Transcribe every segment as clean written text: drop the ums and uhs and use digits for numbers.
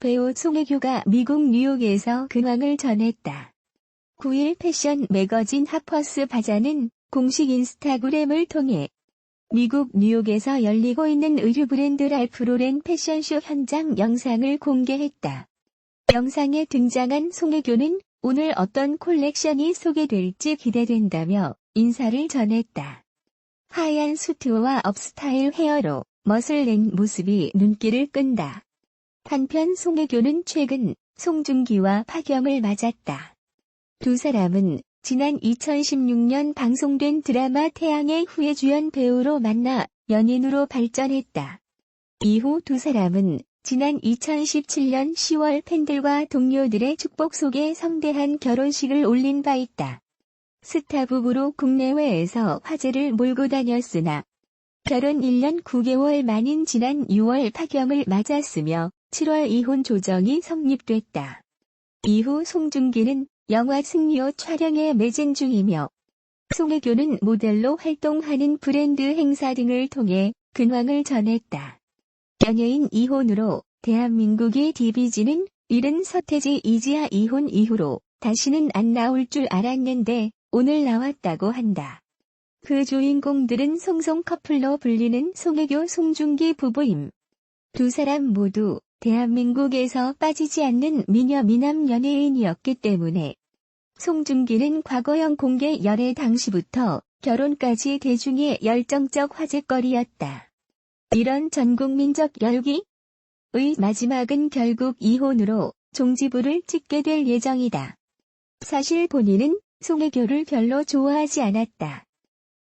배우 송혜교가 미국 뉴욕에서 근황을 전했다. 9일 패션 매거진 하퍼스 바자는 공식 인스타그램을 통해 미국 뉴욕에서 열리고 있는 의류 브랜드 랄프 로렌 패션쇼 현장 영상을 공개했다. 영상에 등장한 송혜교는 오늘 어떤 콜렉션이 소개될지 기대된다며 인사를 전했다. 하얀 수트와 업스타일 헤어로 멋을 낸 모습이 눈길을 끈다. 한편 송혜교는 최근 송중기와 파경을 맞았다. 두 사람은 지난 2016년 방송된 드라마 태양의 후예 주연 배우로 만나 연인으로 발전했다. 이후 두 사람은 지난 2017년 10월 팬들과 동료들의 축복 속에 성대한 결혼식을 올린 바 있다. 스타 부부로 국내외에서 화제를 몰고 다녔으나 결혼 1년 9개월 만인 지난 6월 파경을 맞았으며 7월 이혼 조정이 성립됐다. 이후 송중기는 영화 승리호 촬영에 매진 중이며 송혜교는 모델로 활동하는 브랜드 행사 등을 통해 근황을 전했다. 연예인 이혼으로 대한민국의 DBG는 이른 서태지 이지아 이혼 이후로 다시는 안 나올 줄 알았는데 오늘 나왔다고 한다. 그 주인공들은 송송 커플로 불리는 송혜교 송중기 부부임. 두 사람 모두 대한민국에서 빠지지 않는 미녀 미남 연예인이었기 때문에 송중기는 과거형 공개 열애 당시부터 결혼까지 대중의 열정적 화제거리였다. 이런 전국민적 열기의 마지막은 결국 이혼으로 종지부를 찍게 될 예정이다. 사실 본인은 송혜교를 별로 좋아하지 않았다.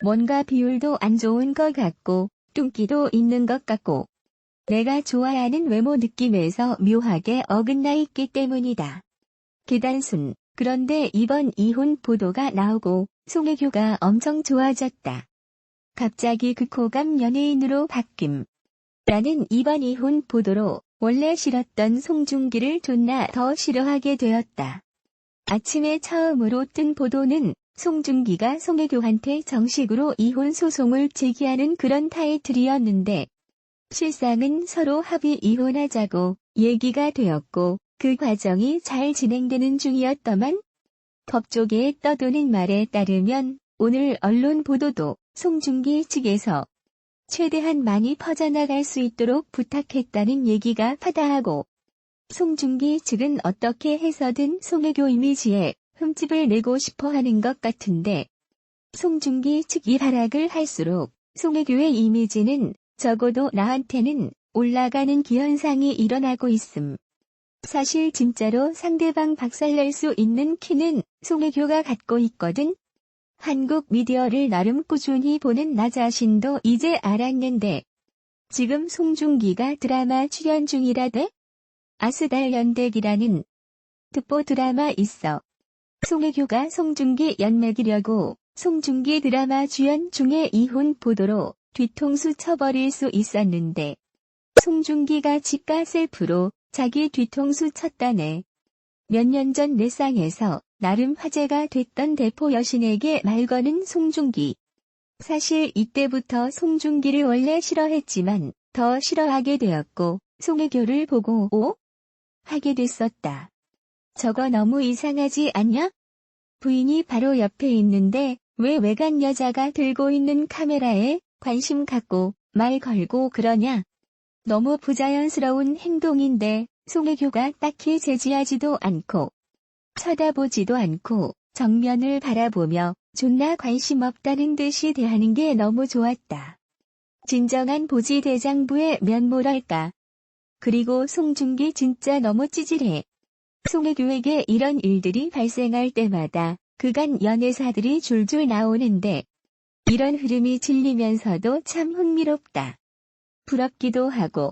뭔가 비율도 안 좋은 것 같고 뚱기도 있는 것 같고 내가 좋아하는 외모 느낌에서 묘하게 어긋나 있기 때문이다. 기단순. 그런데 이번 이혼 보도가 나오고 송혜교가 엄청 좋아졌다. 갑자기 극호감 연예인으로 바뀜. 나는 이번 이혼 보도로 원래 싫었던 송중기를 존나 더 싫어하게 되었다. 아침에 처음으로 뜬 보도는 송중기가 송혜교한테 정식으로 이혼 소송을 제기하는 그런 타이틀이었는데 실상은 서로 합의 이혼하자고 얘기가 되었고 그 과정이 잘 진행되는 중이었더만 법조계에 떠도는 말에 따르면 오늘 언론 보도도 송중기 측에서 최대한 많이 퍼져나갈 수 있도록 부탁했다는 얘기가 파다하고 송중기 측은 어떻게 해서든 송혜교 이미지에 흠집을 내고 싶어 하는 것 같은데 송중기 측이 하락을 할수록 송혜교의 이미지는 적어도 나한테는 올라가는 기현상이 일어나고 있음. 사실 진짜로 상대방 박살낼 수 있는 키는 송혜교가 갖고 있거든. 한국 미디어를 나름 꾸준히 보는 나 자신도 이제 알았는데 지금 송중기가 드라마 출연 중이라대? 아스달 연대기라는 특보 드라마 있어. 송혜교가 송중기 연맥이려고 송중기 드라마 주연 중에 이혼 보도로 뒤통수 쳐버릴 수 있었는데 송중기가 지가 셀프로 자기 뒤통수 쳤다네. 몇 년 전 내상에서 나름 화제가 됐던 대포 여신에게 말 거는 송중기. 사실 이때부터 송중기를 원래 싫어했지만 더 싫어하게 되었고 송혜교를 보고 오? 하게 됐었다. 저거 너무 이상하지 않냐? 부인이 바로 옆에 있는데 왜 외간 여자가 들고 있는 카메라에 관심 갖고 말 걸고 그러냐? 너무 부자연스러운 행동인데 송혜교가 딱히 제지하지도 않고 쳐다보지도 않고 정면을 바라보며 존나 관심 없다는 듯이 대하는 게 너무 좋았다. 진정한 보지대장부의 면모랄까. 그리고 송중기 진짜 너무 찌질해. 송혜교에게 이런 일들이 발생할 때마다 그간 연애사들이 줄줄 나오는데 이런 흐름이 질리면서도 참 흥미롭다. 부럽기도 하고.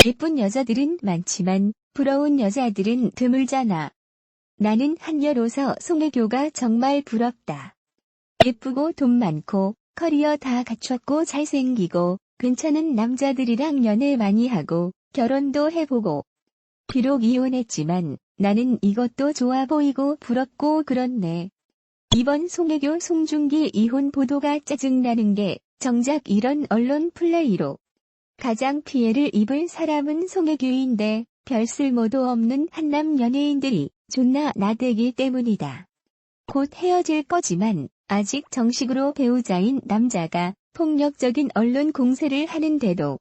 예쁜 여자들은 많지만 부러운 여자들은 드물잖아. 나는 한여로서 송혜교가 정말 부럽다. 예쁘고 돈 많고 커리어 다 갖췄고 잘생기고 괜찮은 남자들이랑 연애 많이 하고 결혼도 해보고. 비록 이혼했지만 나는 이것도 좋아 보이고 부럽고 그렇네. 이번 송혜교 송중기 이혼 보도가 짜증나는 게 정작 이런 언론 플레이로 가장 피해를 입을 사람은 송혜교인데 별 쓸모도 없는 한남 연예인들이 존나 나대기 때문이다. 곧 헤어질 거지만 아직 정식으로 배우자인 남자가 폭력적인 언론 공세를 하는데도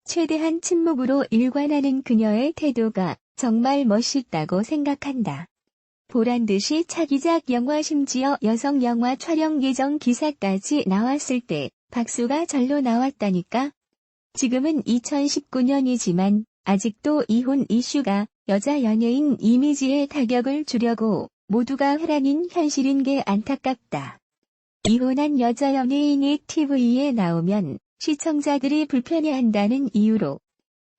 최대한 침묵으로 일관하는 그녀의 태도가 정말 멋있다고 생각한다. 보란듯이 차기작 영화 심지어 여성 영화 촬영 예정 기사까지 나왔을 때 박수가 절로 나왔다니까. 지금은 2019년이지만 아직도 이혼 이슈가 여자 연예인 이미지에 타격을 주려고 모두가 회랑인 현실인 게 안타깝다. 이혼한 여자 연예인이 TV에 나오면 시청자들이 불편해한다는 이유로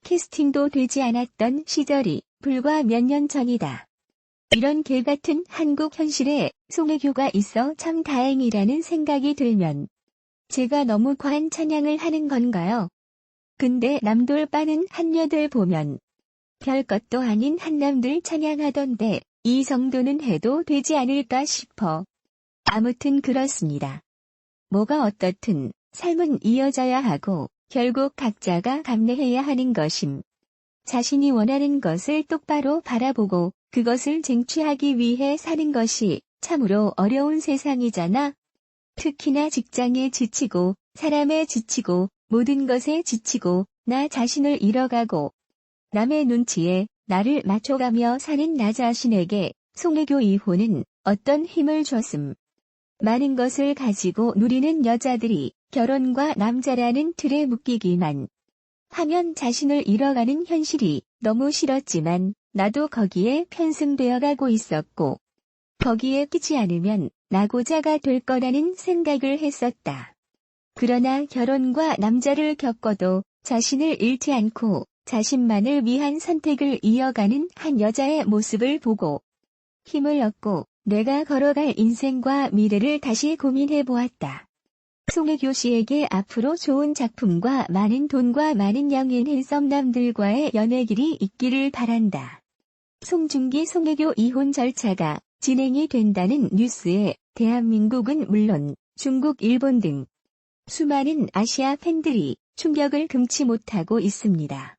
캐스팅도 되지 않았던 시절이 불과 몇 년 전이다. 이런 개같은 한국 현실에 송혜교가 있어 참 다행이라는 생각이 들면 제가 너무 과한 찬양을 하는 건가요? 근데 남돌 빠는 한여들 보면 별것도 아닌 한남들 찬양하던데 이 정도는 해도 되지 않을까 싶어. 아무튼 그렇습니다. 뭐가 어떻든 삶은 이어져야 하고 결국 각자가 감내해야 하는 것임. 자신이 원하는 것을 똑바로 바라보고 그것을 쟁취하기 위해 사는 것이 참으로 어려운 세상이잖아. 특히나 직장에 지치고 사람에 지치고 모든 것에 지치고 나 자신을 잃어가고 남의 눈치에 나를 맞춰가며 사는 나 자신에게 송혜교 이혼은 어떤 힘을 줬음. 많은 것을 가지고 누리는 여자들이 결혼과 남자라는 틀에 묶이기만 하면 자신을 잃어가는 현실이 너무 싫었지만 나도 거기에 편승되어 가고 있었고 거기에 끼지 않으면 낙오자가 될 거라는 생각을 했었다. 그러나 결혼과 남자를 겪어도 자신을 잃지 않고 자신만을 위한 선택을 이어가는 한 여자의 모습을 보고 힘을 얻고 내가 걸어갈 인생과 미래를 다시 고민해 보았다. 송혜교 씨에게 앞으로 좋은 작품과 많은 돈과 많은 양의 핸섬남들과의 연애길이 있기를 바란다. 송중기 송혜교 이혼 절차가 진행이 된다는 뉴스에 대한민국은 물론 중국, 일본 등 수많은 아시아 팬들이 충격을 금치 못하고 있습니다.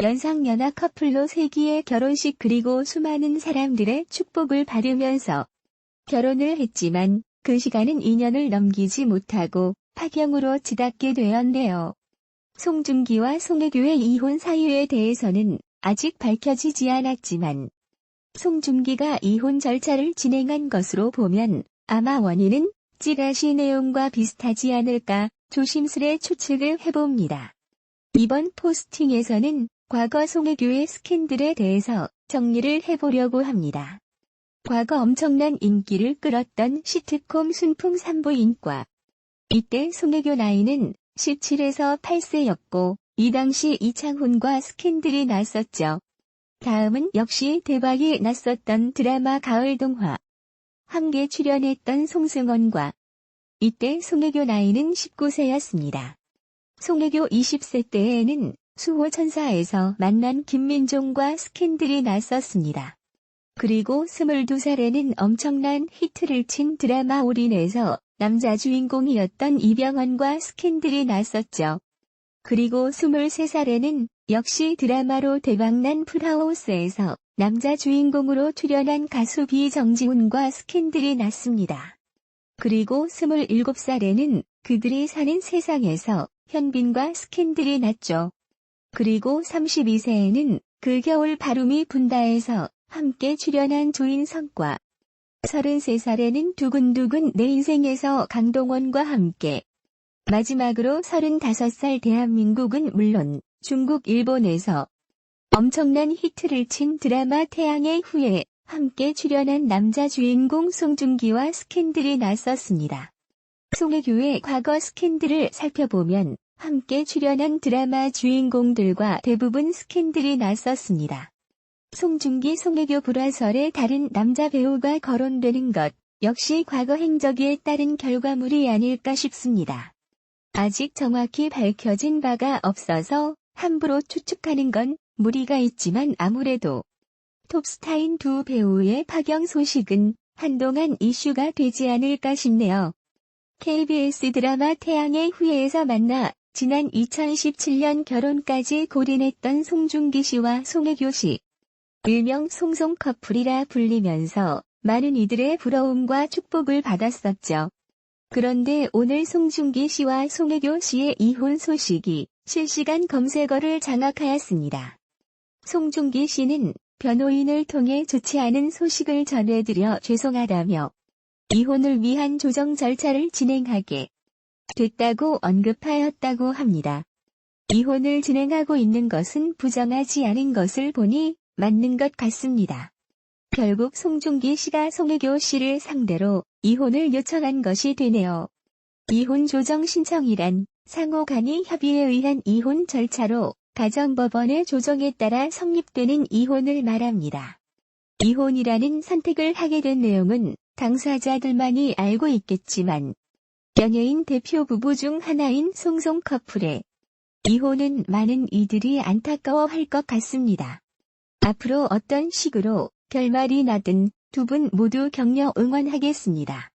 연상연하 커플로 세기의 결혼식 그리고 수많은 사람들의 축복을 받으면서 결혼을 했지만 그 시간은 2년을 넘기지 못하고 파경으로 치닫게 되었네요. 송중기와 송혜교의 이혼 사유에 대해서는 아직 밝혀지지 않았지만 송중기가 이혼 절차를 진행한 것으로 보면 아마 원인은 찌라시 내용과 비슷하지 않을까 조심스레 추측을 해봅니다. 이번 포스팅에서는 과거 송혜교의 스캔들에 대해서 정리를 해보려고 합니다. 과거 엄청난 인기를 끌었던 시트콤 순풍 산부인과. 이때 송혜교 나이는 17에서 8세였고 이 당시 이창훈과 스캔들이 났었죠. 다음은 역시 대박이 났었던 드라마 가을동화. 함께 출연했던 송승헌과. 이때 송혜교 나이는 19세였습니다. 송혜교 20세 때에는 수호천사에서 만난 김민종과 스캔들이 났었습니다. 그리고 22살에는 엄청난 히트를 친 드라마 올인에서 남자 주인공이었던 이병헌과 스캔들이 났었죠. 그리고 23살에는 역시 드라마로 대박난 풀하우스에서 남자 주인공으로 출연한 가수 비정지훈과 스캔들이 났습니다. 그리고 27살에는 그들이 사는 세상에서 현빈과 스캔들이 났죠. 그리고 32세에는 그 겨울 바람이 분다에서 함께 출연한 조인성과 33살에는 두근두근 내 인생에서 강동원과 함께 마지막으로 35살 대한민국은 물론 중국 일본에서 엄청난 히트를 친 드라마 태양의 후예 함께 출연한 남자 주인공 송중기와 스캔들이 났었습니다. 송혜교의 과거 스캔들을 살펴보면 함께 출연한 드라마 주인공들과 대부분 스캔들이 났었습니다. 송중기 송혜교 불화설에 다른 남자 배우가 거론되는 것 역시 과거 행적에 따른 결과물이 아닐까 싶습니다. 아직 정확히 밝혀진 바가 없어서 함부로 추측하는 건 무리가 있지만 아무래도 톱스타인 두 배우의 파경 소식은 한동안 이슈가 되지 않을까 싶네요. KBS 드라마 태양의 후예에서 만나 지난 2017년 결혼까지 골인했던 송중기 씨와 송혜교 씨. 일명 송송 커플이라 불리면서 많은 이들의 부러움과 축복을 받았었죠. 그런데 오늘 송중기 씨와 송혜교 씨의 이혼 소식이 실시간 검색어를 장악하였습니다. 송중기 씨는 변호인을 통해 좋지 않은 소식을 전해드려 죄송하다며 이혼을 위한 조정 절차를 진행하게 됐다고 언급하였다고 합니다. 이혼을 진행하고 있는 것은 부정하지 않은 것을 보니 맞는 것 같습니다. 결국 송중기 씨가 송혜교 씨를 상대로 이혼을 요청한 것이 되네요. 이혼 조정 신청이란 상호 간의 협의에 의한 이혼 절차로 가정법원의 조정에 따라 성립되는 이혼을 말합니다. 이혼이라는 선택을 하게 된 내용은 당사자들만이 알고 있겠지만 연예인 대표 부부 중 하나인 송송 커플의 이혼은 많은 이들이 안타까워할 것 같습니다. 앞으로 어떤 식으로 결말이 나든 두 분 모두 격려 응원하겠습니다.